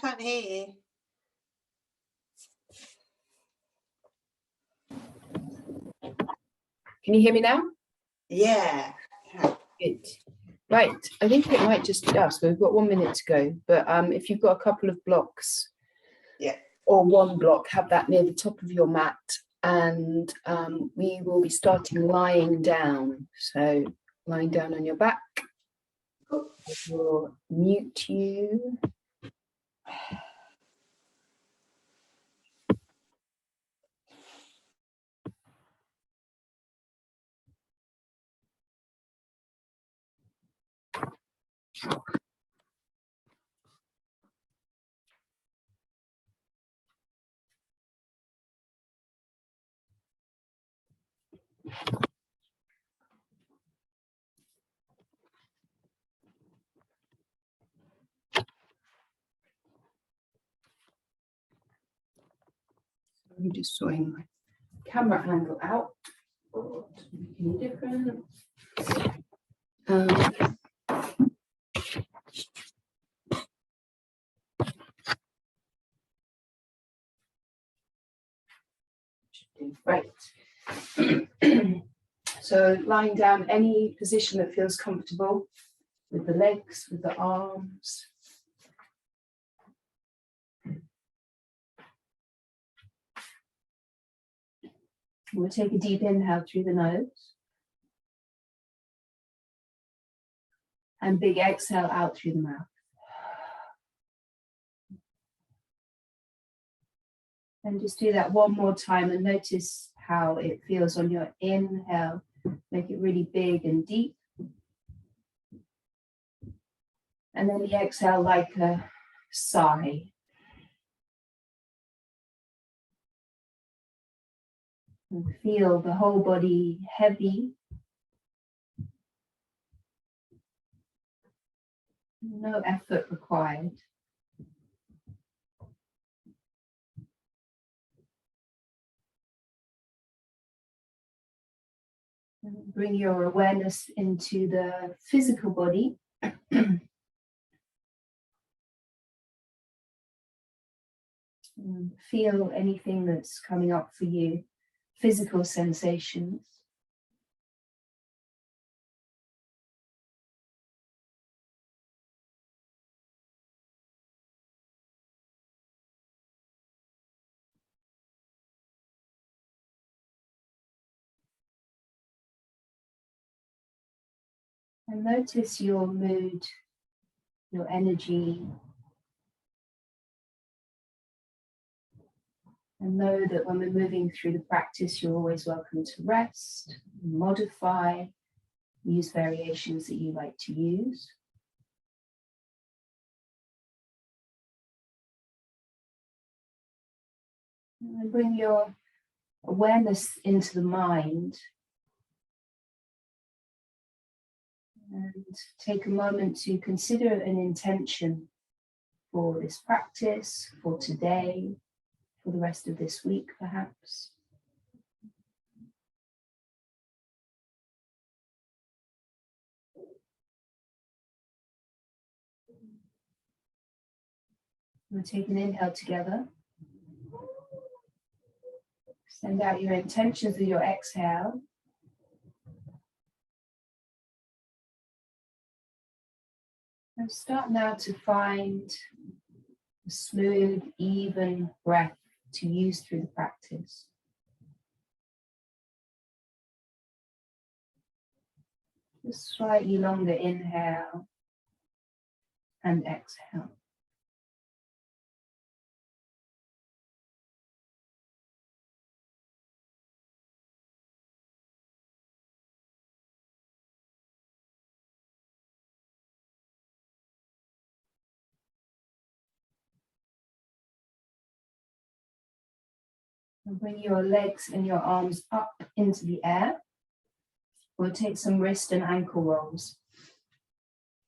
can't hear you. Can you hear me now? Yeah. Good. Right, I think it might just be us. We've got 1 minute to go, but if you've got a couple of blocks, Yeah, or one block, have that near the top of your mat, and we will be starting lying down. So lying down on your back. We'll mute you. I'm just sorting my camera angle out. Any different? Right. So lying down, any position that feels comfortable, with the legs, with the arms. We'll take a deep inhale through the nose. And big exhale out through the mouth. And just do that one more time and notice how it feels on your inhale. Make it really big and deep. And then the exhale like a sigh. And feel the whole body heavy. No effort required. And bring your awareness into the physical body. And feel anything that's coming up for you, physical sensations. And notice your mood, your energy. And know that when we're moving through the practice, you're always welcome to rest, modify, use variations that you like to use. And bring your awareness into the mind. And take a moment to consider an intention for this practice, for today, for the rest of this week, perhaps. We'll take an inhale together. Send out your intentions with your exhale. And start now to find a smooth, even breath to use through the practice. Just slightly longer inhale and exhale. And bring your legs and your arms up into the air. We'll take some wrist and ankle rolls.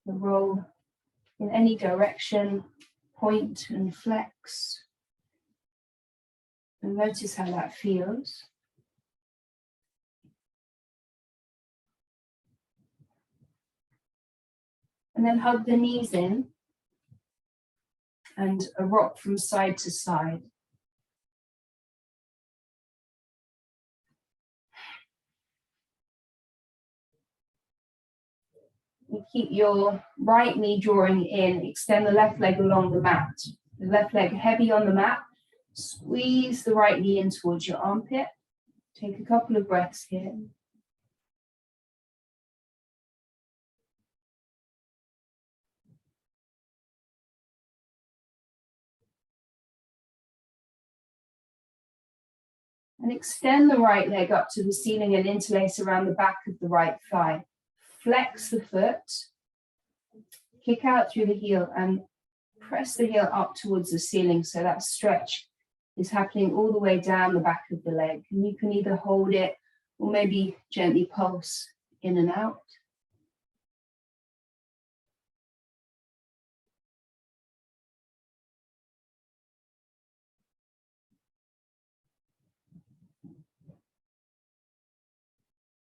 We'll roll in any direction, point and flex. And notice how that feels. And then hug the knees in and a rock from side to side. You keep your right knee drawing in, extend the left leg along the mat. The left leg heavy on the mat. Squeeze the right knee in towards your armpit. Take a couple of breaths here. And extend the right leg up to the ceiling and interlace around the back of the right thigh. Flex the foot, kick out through the heel and press the heel up towards the ceiling so that stretch is happening all the way down the back of the leg. And you can either hold it or maybe gently pulse in and out.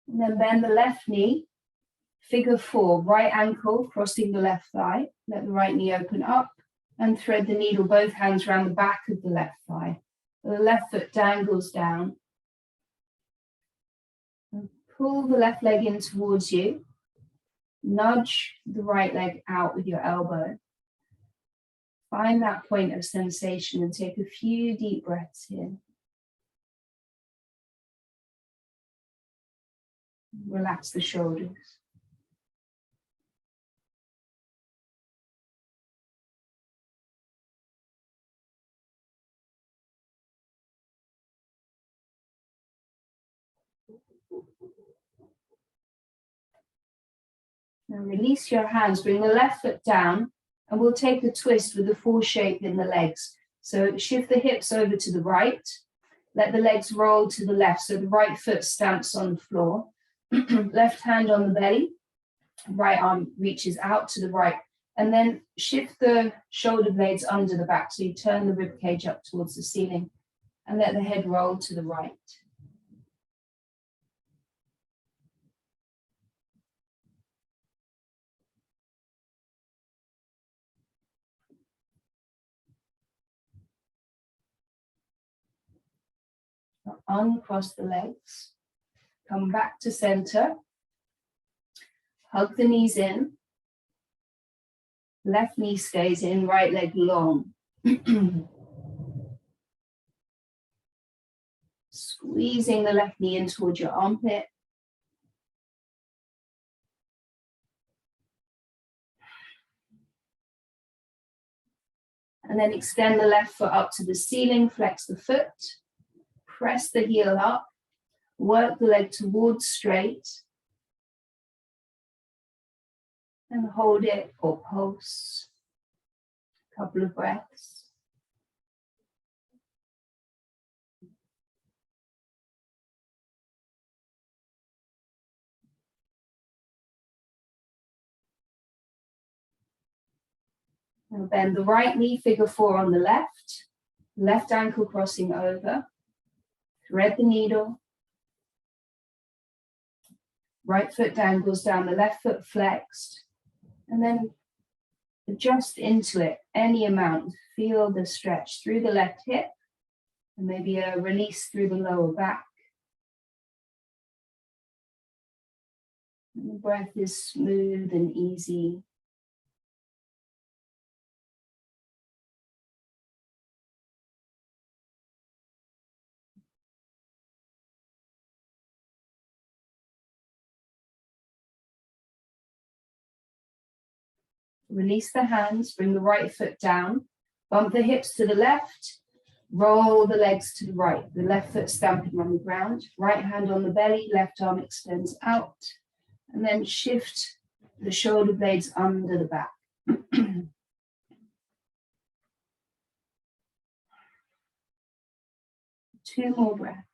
And then bend the left knee, figure 4, right ankle crossing the left thigh. Let the right knee open up and thread the needle, both hands around the back of the left thigh. The left foot dangles down. And pull the left leg in towards you. Nudge the right leg out with your elbow. Find that point of sensation and take a few deep breaths here. Relax the shoulders. Now release your hands, bring the left foot down, and we'll take a twist with the 4 shape in the legs. So shift the hips over to the right, let the legs roll to the left, so the right foot stamps on the floor. Left hand on the belly, right arm reaches out to the right, and then shift the shoulder blades under the back, so you turn the rib cage up towards the ceiling, and let the head roll to the right. Uncross the legs, come back to center, hug the knees in, left knee stays in, right leg long. Squeezing the left knee in towards your armpit. And then extend the left foot up to the ceiling, flex the foot. Press the heel up, work the leg towards straight, and hold it or pulse. A couple of breaths. Now bend the right knee, figure 4 on the left ankle crossing over. Thread the needle. Right foot dangles down, the left foot flexed. And then adjust into it any amount. Feel the stretch through the left hip. And maybe a release through the lower back. And the breath is smooth and easy. Release the hands, bring the right foot down, bump the hips to the left, roll the legs to the right, the left foot stamping on the ground, right hand on the belly, left arm extends out, and then shift the shoulder blades under the back. 2 more breaths.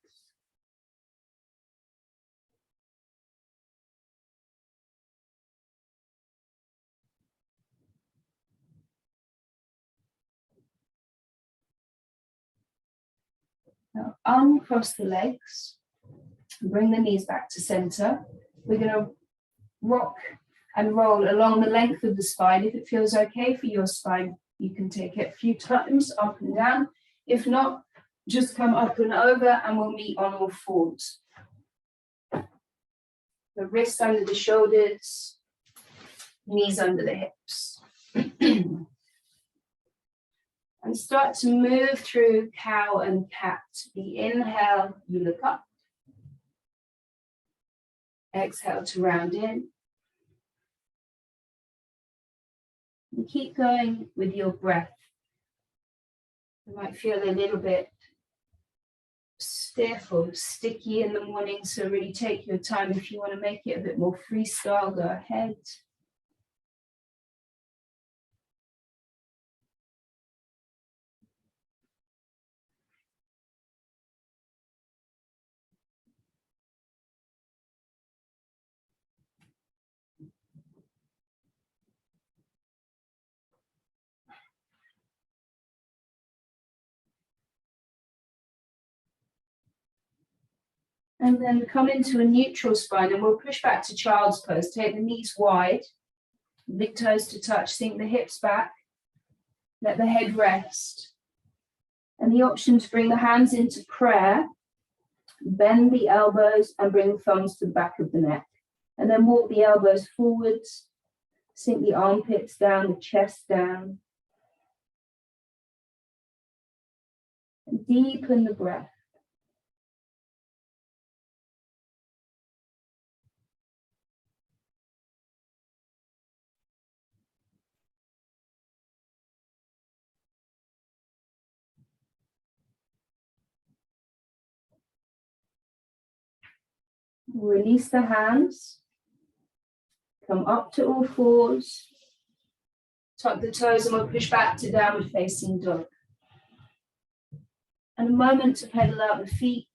Now uncross the legs, bring the knees back to center. We're going to rock and roll along the length of the spine. If it feels okay for your spine, You can take it a few times up and down. If not, just come up and over and we'll meet on all fours. The wrists under the shoulders, knees under the hips. And start to move through cow and cat. The inhale, you look up. Exhale to round in. And keep going with your breath. You might feel a little bit stiff or sticky in the morning, so really take your time. If you want to make it a bit more freestyle, go ahead. And then come into a neutral spine and we'll push back to child's pose. Take the knees wide, big toes to touch, sink the hips back, let the head rest. And the option to bring the hands into prayer, bend the elbows and bring the thumbs to the back of the neck. And then walk the elbows forwards, sink the armpits down, the chest down. And deepen the breath. Release the hands. Come up to all fours. Tuck the toes and we'll push back to downward facing dog. And a moment to pedal out the feet.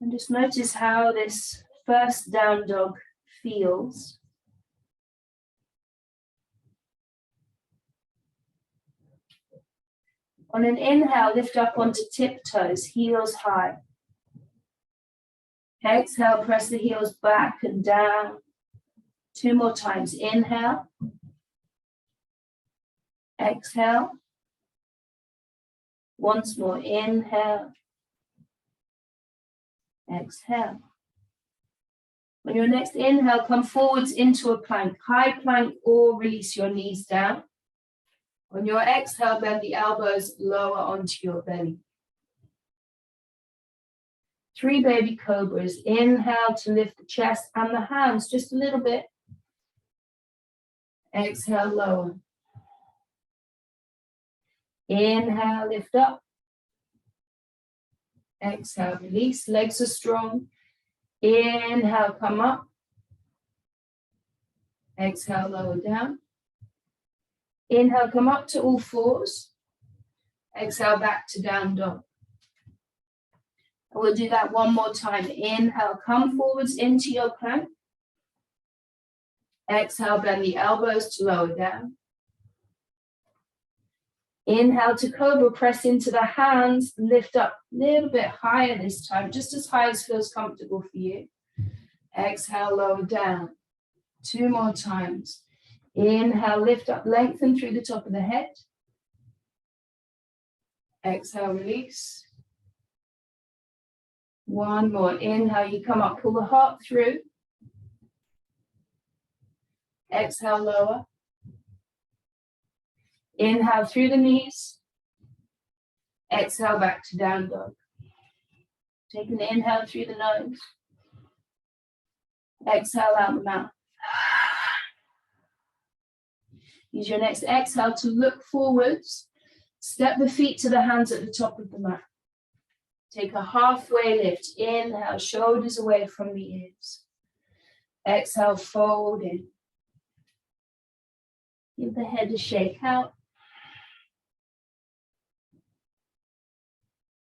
And just notice how this first down dog feels. On an inhale, lift up onto tiptoes, heels high. Exhale, press the heels back and down. 2 more times. Inhale. Exhale. Once more. Inhale. Exhale. On your next inhale, come forwards into a plank, high plank, or release your knees down. On your exhale, bend the elbows lower onto your belly. 3 baby cobras. Inhale to lift the chest and the hands just a little bit. Exhale, lower. Inhale, lift up. Exhale, release. Legs are strong. Inhale, come up. Exhale, lower down. Inhale, come up to all fours. Exhale, back to down dog. And we'll do that one more time. Inhale, come forwards into your plank. Exhale, bend the elbows to lower down. Inhale to cobra, press into the hands, lift up a little bit higher this time, just as high as feels comfortable for you. Exhale, lower down. 2 more times. Inhale, lift up, lengthen through the top of the head. Exhale, release. 1 more. Inhale, you come up, pull the heart through. Exhale, lower. Inhale through the knees. Exhale back to down dog. Take an inhale through the nose. Exhale out the mouth. Use your next exhale to look forwards. Step the feet to the hands at the top of the mat. Take a halfway lift. Inhale, shoulders away from the ears. Exhale, fold in. Give the head a shake out.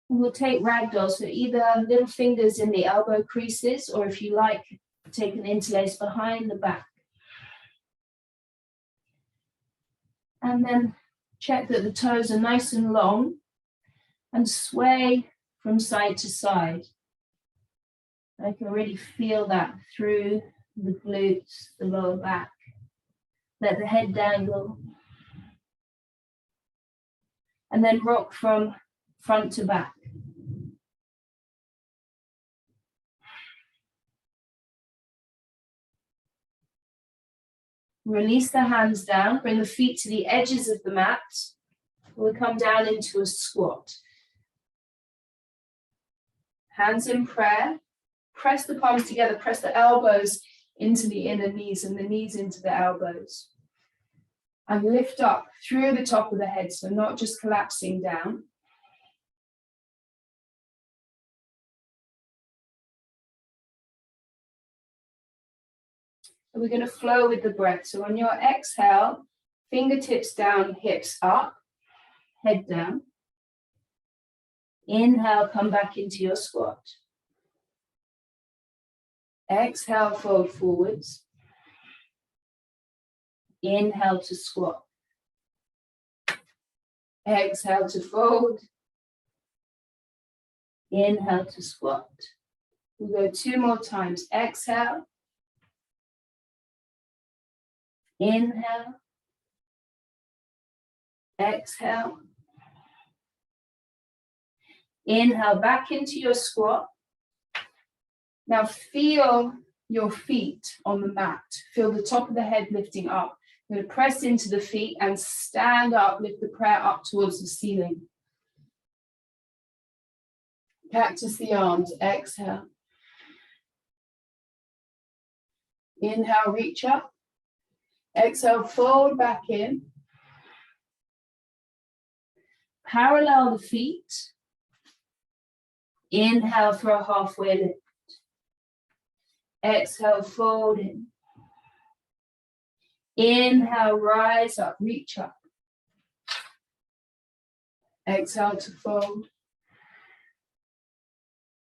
And we'll take ragdoll, so either little fingers in the elbow creases, or if you like, take an interlace behind the back. And then check that the toes are nice and long and sway from side to side. I can really feel that through the glutes, the lower back. Let the head dangle. And then rock from front to back. Release the hands down, bring the feet to the edges of the mat. We'll come down into a squat. Hands in prayer. Press the palms together, press the elbows into the inner knees and the knees into the elbows. And lift up through the top of the head, so not just collapsing down. And we're going to flow with the breath. So on your exhale, fingertips down, hips up, head down. Inhale, come back into your squat. Exhale, fold forwards. Inhale to squat. Exhale to fold. Inhale to squat. We'll go 2 more times. Exhale. Inhale. Exhale. Inhale back into your squat. Now feel your feet on the mat. Feel the top of the head lifting up. I'm going to press into the feet and stand up, lift the prayer up towards the ceiling. Cactus the arms, exhale. Inhale, reach up. Exhale, fold back in. Parallel the feet. Inhale for a halfway lift. Exhale, fold in. Inhale, rise up, reach up. Exhale to fold.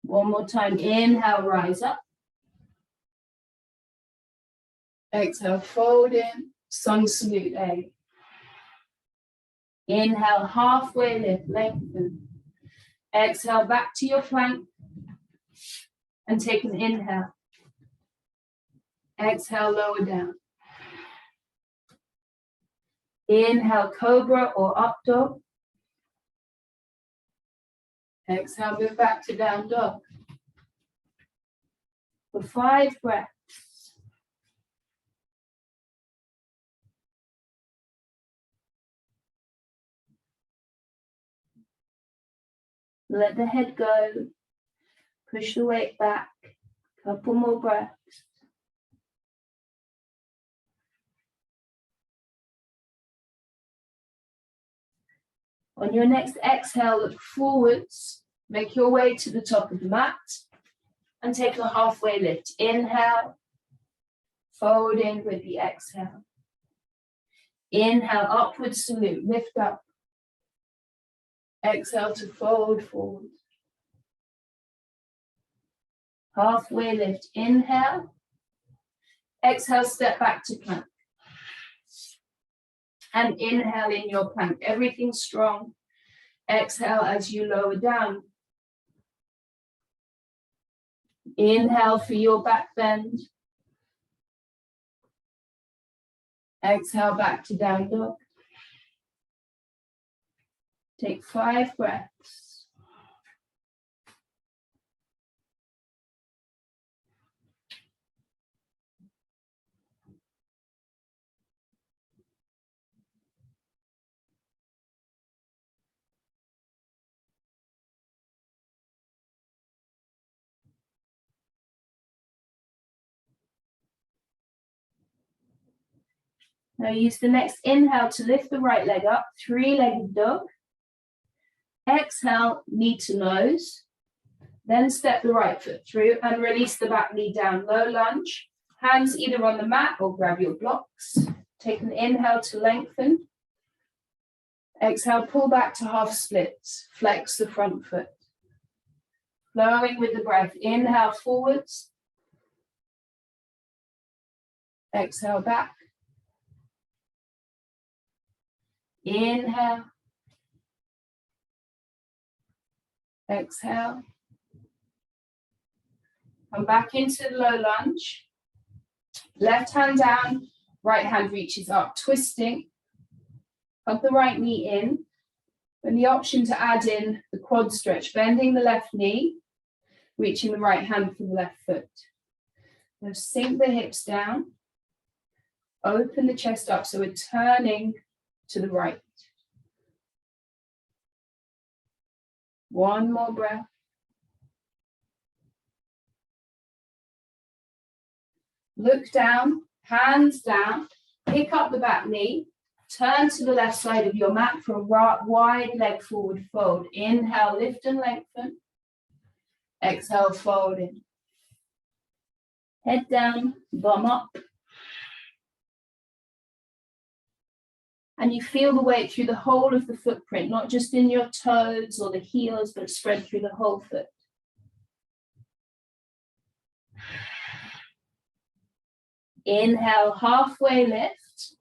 One more time. Inhale, rise up. Exhale, fold in. Sun salute A. Inhale, halfway lift, lengthen. Exhale, back to your plank. And take an inhale. Exhale, lower down. Inhale, cobra or up dog. Exhale, move back to down dog. For 5 breaths. Let the head go. Push the weight back. Couple more breaths. On your next exhale, look forwards. Make your way to the top of the mat and take a halfway lift. Inhale, fold in with the exhale. Inhale, upward salute, lift up. Exhale to fold forward. Halfway lift, inhale. Exhale, step back to plank. And inhale in your plank, everything strong. Exhale as you lower down. Inhale for your back bend. Exhale back to down dog. Take 5 breaths. Now use the next inhale to lift the right leg up, 3-legged dog. Exhale, knee to nose. Then step the right foot through and release the back knee down, low lunge. Hands either on the mat or grab your blocks. Take an inhale to lengthen. Exhale, pull back to half splits. Flex the front foot. Flowing with the breath. Inhale forwards. Exhale back. Inhale. Exhale. Come back into the low lunge. Left hand down, right hand reaches up, twisting. Hug the right knee in. And the option to add in the quad stretch, bending the left knee, reaching the right hand for the left foot. Now sink the hips down. Open the chest up, so we're turning to the right. One more breath. Look down, hands down, pick up the back knee, turn to the left side of your mat for a wide leg forward fold. Inhale, lift and lengthen. Exhale, fold in. Head down, bum up. And you feel the weight through the whole of the footprint, not just in your toes or the heels, but spread through the whole foot. Inhale, halfway lift.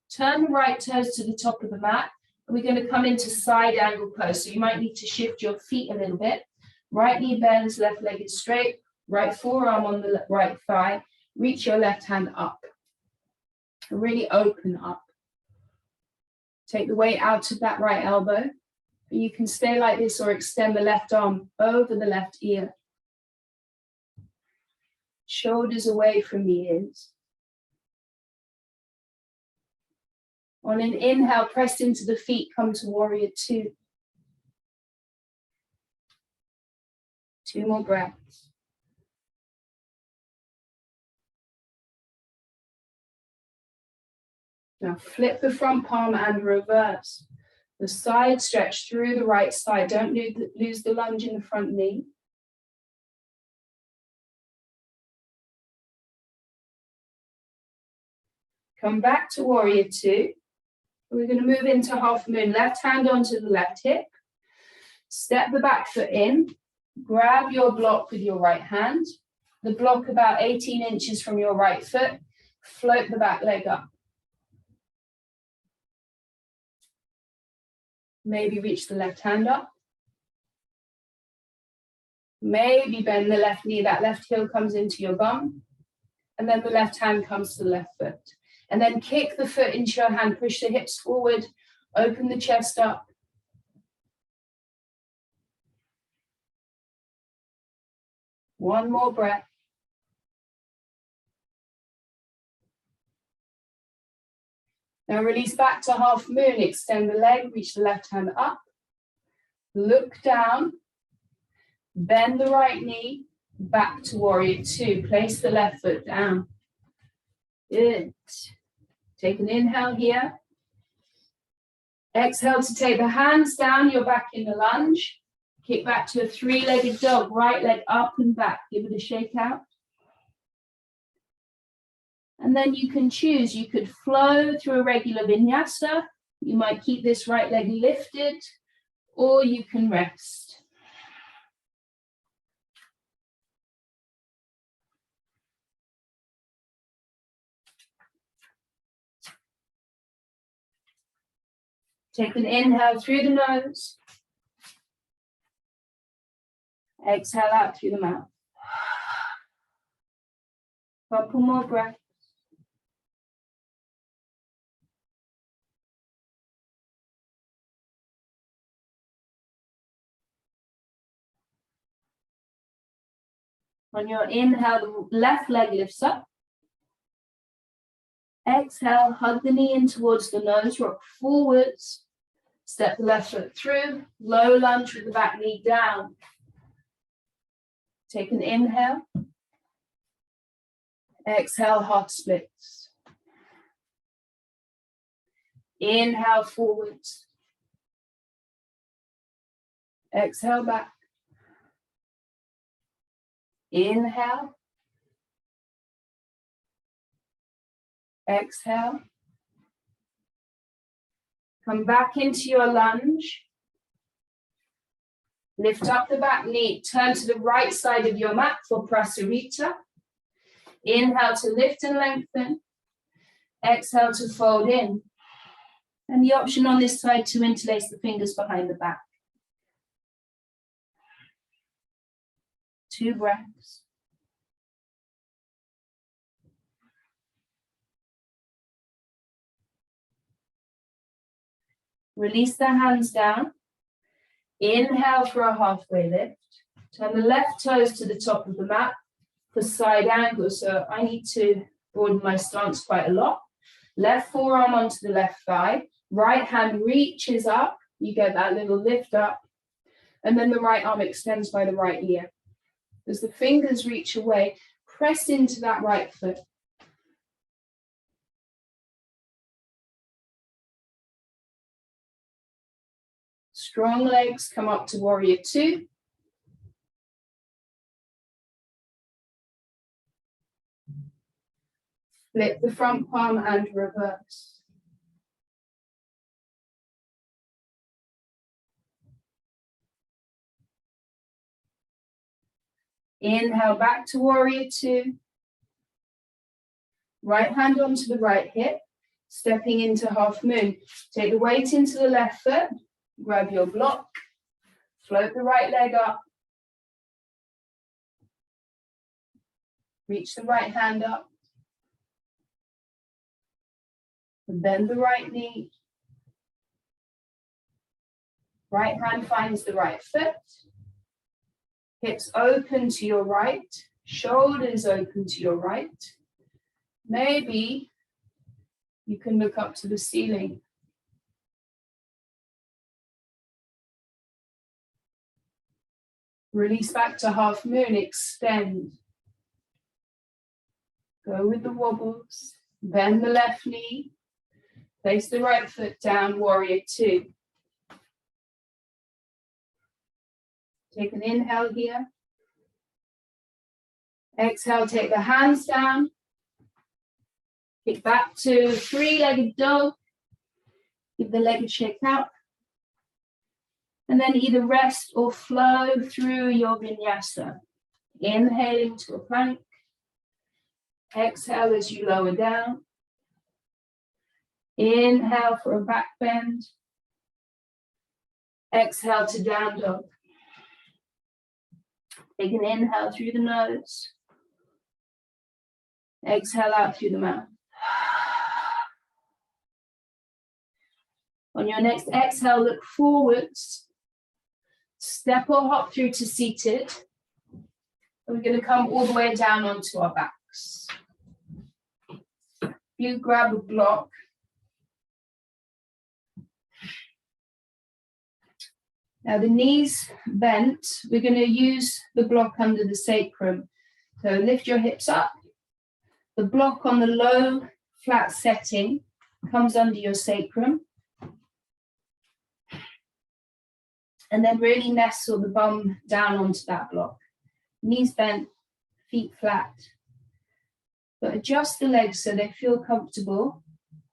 Turn the right toes to the top of the mat. And we're going to come into side angle pose. So you might need to shift your feet a little bit. Right knee bends, left leg is straight. Right forearm on the right thigh. Reach your left hand up. Really open up. Take the weight out of that right elbow. You can stay like this or extend the left arm over the left ear. Shoulders away from the ears. On an inhale, press into the feet, come to warrior two. 2 more breaths. Now flip the front palm and reverse. The side stretch through the right side. Don't lose the lunge in the front knee. Come back to warrior two. We're going to move into half moon. Left hand onto the left hip. Step the back foot in. Grab your block with your right hand. The block about 18 inches from your right foot. Float the back leg up. Maybe reach the left hand up. Maybe bend the left knee. That left heel comes into your bum. And then the left hand comes to the left foot. And then kick the foot into your hand. Push the hips forward. Open the chest up. One more breath. Now release back to half moon. Extend the leg, reach the left hand up. Look down. Bend the right knee. Back to warrior two. Place the left foot down. Good. Take an inhale here. Exhale to take the hands down. You're back in the lunge. Kick back to a three-legged dog. Right leg up and back. Give it a shake out. And then you can choose. You could flow through a regular vinyasa. You might keep this right leg lifted, or you can rest. Take an inhale through the nose. Exhale out through the mouth. Couple more breaths. On your inhale, the left leg lifts up. Exhale, hug the knee in towards the nose, rock forwards. Step the left foot through, low lunge with the back knee down. Take an inhale. Exhale, heart splits. Inhale forwards. Exhale back. Inhale. Exhale. Come back into your lunge. Lift up the back knee. Turn to the right side of your mat for Prasarita. Inhale to lift and lengthen. Exhale to fold in. And the option on this side to interlace the fingers behind the back. 2 breaths. Release the hands down. Inhale for a halfway lift. Turn the left toes to the top of the mat for side angle. So I need to broaden my stance quite a lot. Left forearm onto the left thigh. Right hand reaches up. You get that little lift up. And then the right arm extends by the right ear. As the fingers reach away, press into that right foot. Strong legs, come up to warrior 2. Flip the front palm and reverse. Inhale back to warrior 2. Right hand onto the right hip, stepping into half moon. Take the weight into the left foot, grab your block, float the right leg up. Reach the right hand up. And bend the right knee. Right hand finds the right foot. Hips open to your right. Shoulders open to your right. Maybe you can look up to the ceiling. Release back to half moon, extend. Go with the wobbles. Bend the left knee. Place the right foot down, warrior 2. Take an inhale here. Exhale, take the hands down. Kick back to 3-legged dog. Give the leg a shake out. And then either rest or flow through your vinyasa. Inhaling to a plank. Exhale as you lower down. Inhale for a back bend. Exhale to down dog. Take an inhale through the nose. Exhale out through the mouth. On your next exhale, look forwards. Step or hop through to seated. And we're going to come all the way down onto our backs. You grab a block. Now the knees bent, we're going to use the block under the sacrum. So lift your hips up. The block on the low flat setting comes under your sacrum. And then really nestle the bum down onto that block. Knees bent, feet flat. But adjust the legs so they feel comfortable.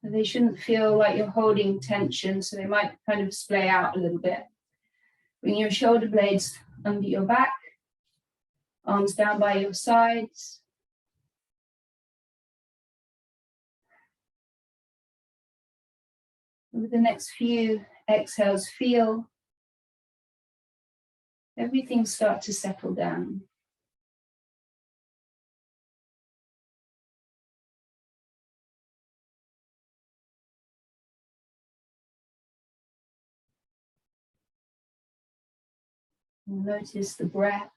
They shouldn't feel like you're holding tension, so they might kind of splay out a little bit. Bring your shoulder blades under your back, arms down by your sides. With the next few exhales, feel everything start to settle down. Notice the breath.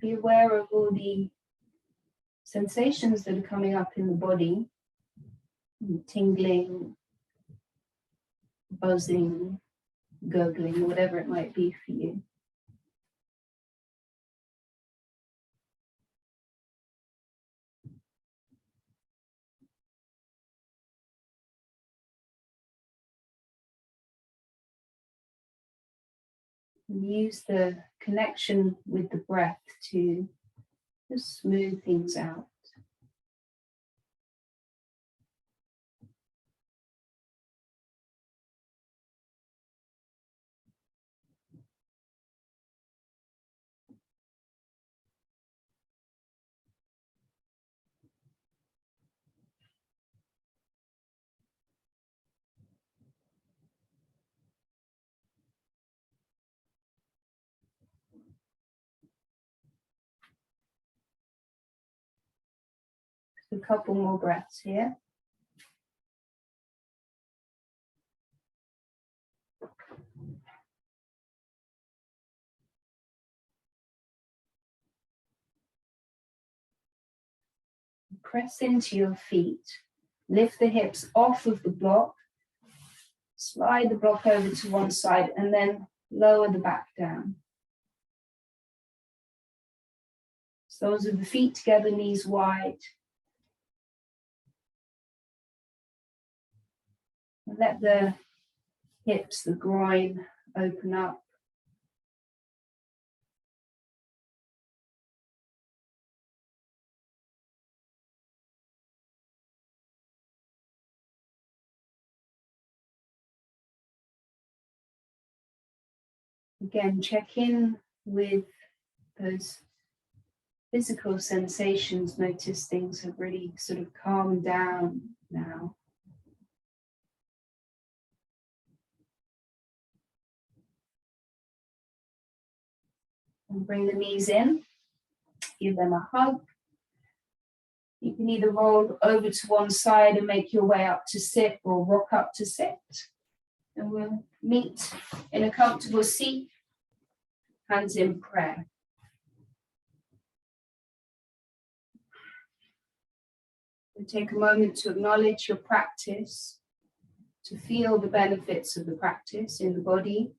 Be aware of all the sensations that are coming up in the body, tingling, buzzing, gurgling, whatever it might be for you. And use the connection with the breath to just smooth things out. A couple more breaths here. Press into your feet. Lift the hips off of the block. Slide the block over to one side and then lower the back down. Soles of the feet together, knees wide. And let the hips, the groin open up. Again, check in with those physical sensations. Notice things have really sort of calmed down now. And bring the knees in, give them a hug. You can either roll over to one side and make your way up to sit or rock up to sit. And we'll meet in a comfortable seat, hands in prayer. And take a moment to acknowledge your practice, to feel the benefits of the practice in the body,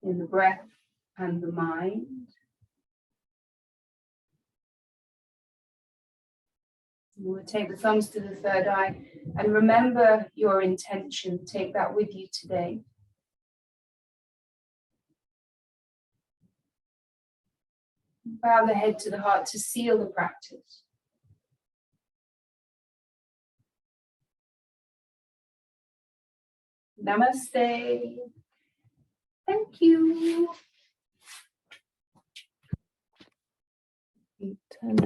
in the breath and the mind. We'll take the thumbs to the third eye and remember your intention. Take that with you today. Bow the head to the heart to seal the practice. Namaste. Thank you. Turn that